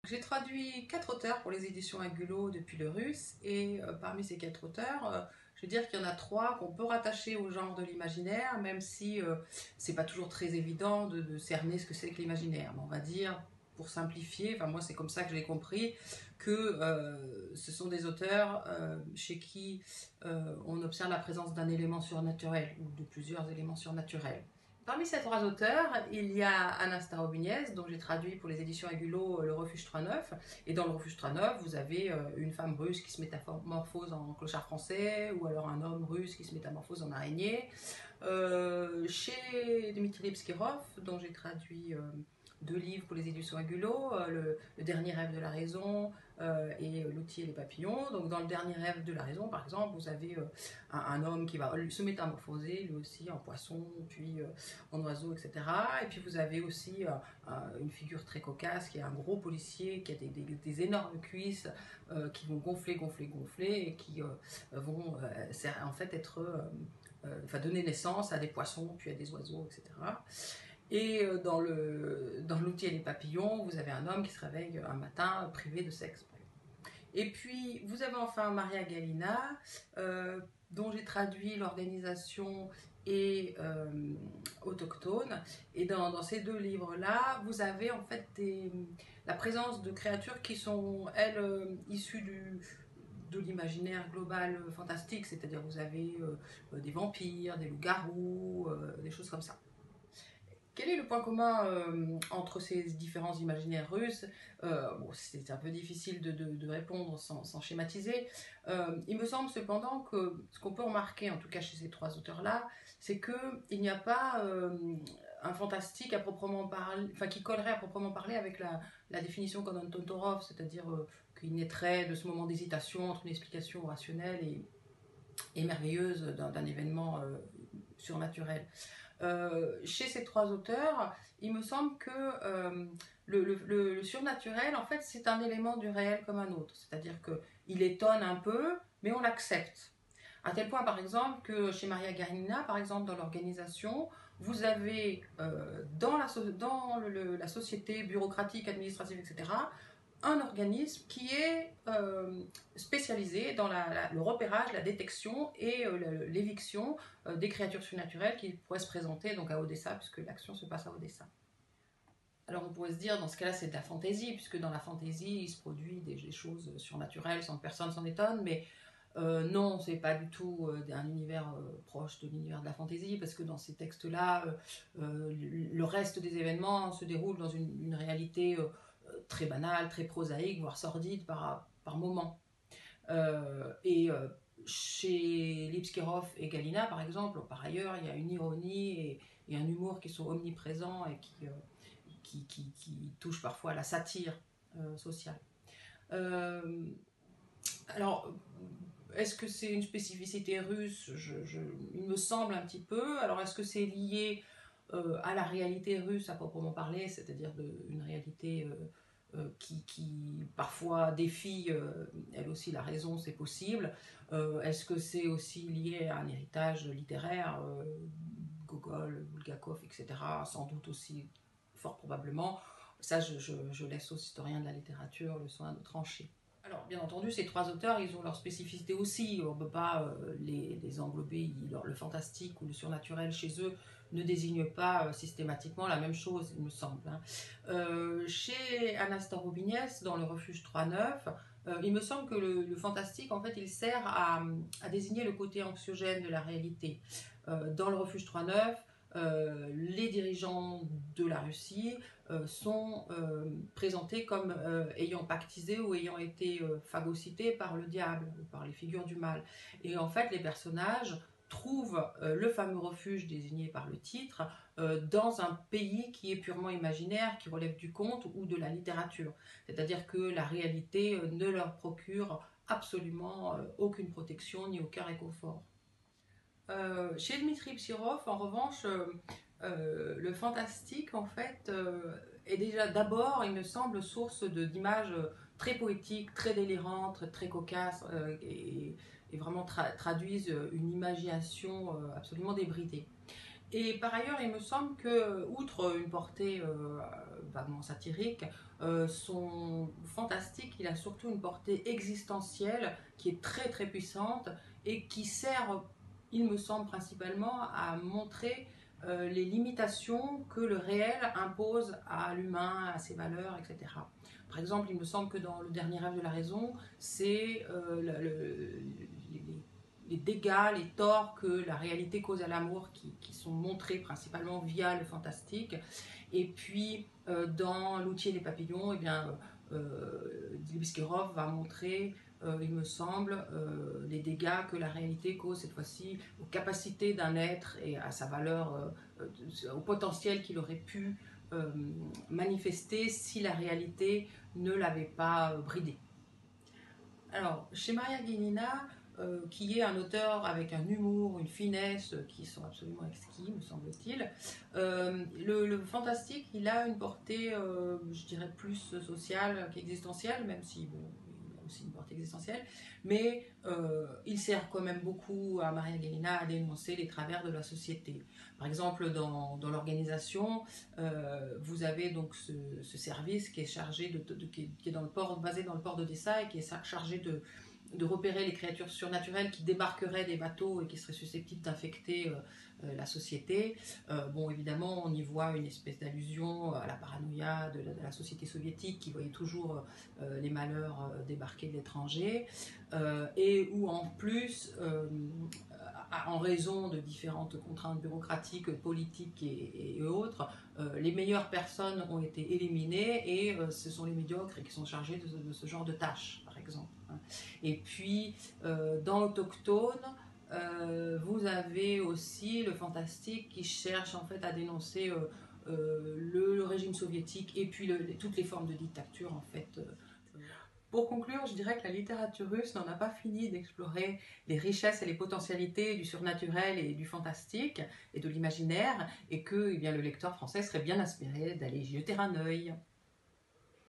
J'ai traduit 4 auteurs pour les éditions Angulo depuis le russe et parmi ces 4 auteurs, je veux dire qu'il y en a 3 qu'on peut rattacher au genre de l'imaginaire, même si c'est pas toujours très évident de cerner ce que c'est que l'imaginaire. Mais on va dire, pour simplifier, enfin moi c'est comme ça que je l'ai compris, que ce sont des auteurs chez qui on observe la présence d'un élément surnaturel ou de plusieurs éléments surnaturels. Parmi ces 3 auteurs, il y a Anna Starobiniez, dont j'ai traduit pour les éditions Angulo Le Refuge 39. Et dans Le Refuge 39, vous avez une femme russe qui se métamorphose en clochard français, ou alors un homme russe qui se métamorphose en araignée. Chez Dmitri Lipskirov, dont j'ai traduit 2 livres pour les éditions Angulo, le dernier rêve de la raison et L'outil et les papillons. Donc dans le dernier rêve de la raison, par exemple, vous avez un homme qui va se métamorphoser lui aussi en poisson, puis en oiseau, etc. Et puis vous avez aussi une figure très cocasse qui est un gros policier qui a des énormes cuisses qui vont gonfler, gonfler, gonfler et qui vont en fait être donner naissance à des poissons, puis à des oiseaux, etc. Et dans l'outil et les papillons, vous avez un homme qui se réveille un matin privé de sexe. Et puis, vous avez enfin Maria Galina, dont j'ai traduit l'organisation et autochtone. Et dans ces 2 livres-là, vous avez en fait la présence de créatures qui sont, elles, issues de l'imaginaire global fantastique, c'est-à-dire vous avez des vampires, des loups-garous, des choses comme ça. Quel est le point commun entre ces différents imaginaires russes? Bon, c'est un peu difficile de répondre sans schématiser. Il me semble cependant que ce qu'on peut remarquer, en tout cas chez ces 3 auteurs-là, c'est qu'il n'y a pas un fantastique à proprement parler, enfin qui collerait à proprement parler avec la définition qu'en donne Tontorov, c'est-à-dire qu'il naîtrait de ce moment d'hésitation entre une explication rationnelle et merveilleuse d'un événement surnaturel. Chez ces 3 auteurs, il me semble que le surnaturel, en fait, c'est un élément du réel comme un autre. C'est-à-dire qu'il étonne un peu, mais on l'accepte. À tel point, par exemple, que chez Maria Galina, par exemple, dans l'organisation, vous avez dans la société bureaucratique, administrative, etc., un organisme qui est spécialisé dans le repérage, la détection et l'éviction des créatures surnaturelles qui pourraient se présenter donc à Odessa, puisque l'action se passe à Odessa. Alors on pourrait se dire, dans ce cas-là, c'est de la fantaisie, puisque dans la fantaisie, il se produit des choses surnaturelles sans que personne s'en étonne, mais non, c'est pas du tout un univers proche de l'univers de la fantaisie, parce que dans ces textes-là, le reste des événements se déroule dans une réalité très banale, très prosaïque, voire sordide par moment. Chez Lipskirov et Galina, par exemple, par ailleurs, il y a une ironie et un humour qui sont omniprésents et qui touchent parfois à la satire sociale. Alors, est-ce que c'est une spécificité russe? Il me semble un petit peu. Alors, est-ce que c'est lié à la réalité russe à proprement parler, c'est-à-dire une réalité qui parfois défie elle aussi la raison, c'est possible. Est-ce que c'est aussi lié à un héritage littéraire, Gogol, Bulgakov, etc. Sans doute aussi, fort probablement. Ça, je laisse aux historiens de la littérature le soin de trancher. Alors, bien entendu, ces 3 auteurs, ils ont leur spécificité aussi. On ne peut pas les englober. Le fantastique ou le surnaturel chez eux ne désigne pas systématiquement la même chose, il me semble. Chez Anna Starobiniez, dans Le Refuge 3.9, il me semble que le fantastique, en fait, il sert à désigner le côté anxiogène de la réalité. Dans Le Refuge 3.9, les dirigeants de la Russie sont présentés comme ayant pactisé ou ayant été phagocytés par le diable, par les figures du mal. Et en fait, les personnages trouvent le fameux refuge désigné par le titre dans un pays qui est purement imaginaire, qui relève du conte ou de la littérature. C'est-à-dire que la réalité ne leur procure absolument aucune protection ni aucun réconfort. Chez Dmitri Psyrov, en revanche, le fantastique, en fait, est déjà d'abord, il me semble, source d'images très poétiques, très délirantes, très cocasses, et vraiment traduisent une imagination absolument débridée. Et par ailleurs, il me semble que, outre une portée vaguement satirique, son fantastique, il a surtout une portée existentielle qui est très très puissante et qui sert, il me semble, principalement à montrer les limitations que le réel impose à l'humain, à ses valeurs, etc. Par exemple, il me semble que dans Le Dernier Rêve de la Raison, c'est les dégâts, les torts que la réalité cause à l'amour qui sont montrés principalement via le fantastique. Et puis, dans L'Outil et les papillons, eh bien, Bisquerov va montrer, il me semble, les dégâts que la réalité cause cette fois-ci aux capacités d'un être et à sa valeur, au potentiel qu'il aurait pu manifester si la réalité ne l'avait pas bridé. Alors, chez Maria Guinina, qui est un auteur avec un humour, une finesse qui sont absolument exquis, me semble-t-il. Le fantastique, il a une portée, je dirais, plus sociale qu'existentielle, même si, bon, il a aussi une portée existentielle, mais il sert quand même beaucoup à Maria Guinina à dénoncer les travers de la société. Par exemple, dans l'organisation, vous avez donc ce service qui est chargé qui est dans le port, basé dans le port d'Odessa et qui est chargé de repérer les créatures surnaturelles qui débarqueraient des bateaux et qui seraient susceptibles d'infecter la société. Bon, évidemment, on y voit une espèce d'allusion à la paranoïa de la société soviétique qui voyait toujours les malheurs débarquer de l'étranger et où en plus, en raison de différentes contraintes bureaucratiques, politiques et autres, les meilleures personnes ont été éliminées et ce sont les médiocres qui sont chargés de ce genre de tâches, par exemple. Et puis, dans Autochtone, vous avez aussi le fantastique qui cherche en fait à dénoncer le régime soviétique et puis toutes les formes de dictature en fait. Pour conclure, je dirais que la littérature russe n'en a pas fini d'explorer les richesses et les potentialités du surnaturel et du fantastique et de l'imaginaire, et que eh bien, le lecteur français serait bien inspiré d'aller y jeter un œil.